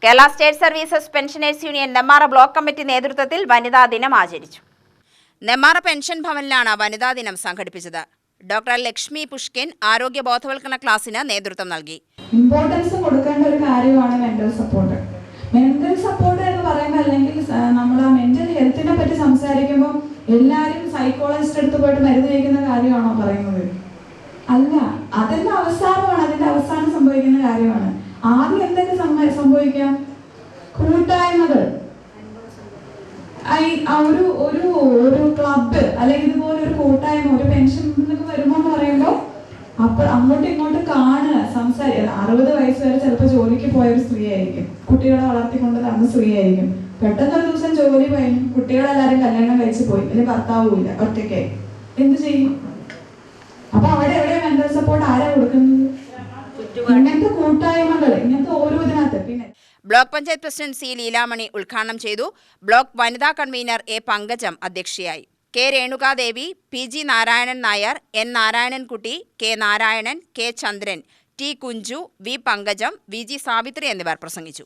Kerala state services pensioners union Nemmara block committee നേതൃത്വത്തിൽ വനിതാ ദിനം ആചരിച്ചു. നെമ്മാറ പെൻഷൻ ഭവനിലാണ് വനിതാ ദിനം സംഘടിപ്പിച്ചത്. ഡോക്ടർ ലക്ഷ്മി പുഷ്കിൻ ആരോഗ്യ ബോധവൽക്കരണ ക്ലാസിന് നേതൃത്വം നൽകി. ഇമ്പോർട്ടൻസ് കൊടുക്കേണ്ട ഒരു കാര്യമാണ് മെന്റൽ സപ്പോർട്ട്. മെന്റൽ സപ്പോർട്ട് എന്ന് പറയുമ്പോൾ അല്ലെങ്കിൽ നമ്മൾ ആ മെന്റൽ ഹെൽത്തിനെ പറ്റി സംസാരിക്കുമ്പോൾ എല്ലാവരും സൈക്കോളജിസ്റ്റ് അടുത്ത് പോയിട്ട് മരുന്ന് കഴിക്കുന്ന കാര്യമാണോ പറയുന്നത്? അല്ല, അതിന്റെ അവസാനമാണ്, അതിന്റെ അവസാനം സംഭവിക്കുന്ന കാര്യമാണ്. ആദ്യം എന്തൊക്കെ സംഭവിക്കാം? കൂട്ടായ്മകൾ, ഒരു ക്ലബ്ബ് അല്ലെങ്കിൽ ഇതുപോലെ ഒരു കൂട്ടായ്മ, ഒരു പെൻഷൻ വരുമ്പോ എന്ന് പറയുമ്പോൾ അപ്പോൾ അങ്ങോട്ടും ഇങ്ങോട്ടും കാണുക, സംസാരിക്കുക. 60 വയസ്സ് വരെ ചിലപ്പോൾ ജോലിക്ക് പോയ ഒരു സ്ത്രീ ആയിരിക്കും, കുട്ടികളെ വളർത്തിക്കൊണ്ട് നടന്ന സ്ത്രീ ആയിരിക്കും. പെട്ടെന്ന് ഒരു ദിവസം ജോലി കഴിഞ്ഞു, കുട്ടികളെല്ലാരും കല്യാണം കഴിച്ച് പോയി, അല്ലെങ്കിൽ ഭർത്താവും ഇല്ല, ഒറ്റയ്ക്കായി. എന്ത് ചെയ്യും? അപ്പൊ അവിടെ എവിടെയാ മെന്റൽ സപ്പോർട്ട് ആരാ കൊടുക്കുന്നത്? ഇങ്ങനത്തെ കൂട്ടായ്മകൾ, ഇങ്ങനത്തെ ഓരോ ഇതിനകത്ത്. പിന്നെ block panchayat president C Leelamani ഉദ്ഘാടനം ചെയ്തു. ബ്ലോക്ക് വനിതാ കൺവീനർ എ പങ്കജം അധ്യക്ഷയായി. K Renukadevi, P G Narayanan Nair, N Narayanankutty, K Narayanan, K Chandran, T Kunchu, V Pankajam, V G Savithri എന്നിവർ പ്രസംഗിച്ചു.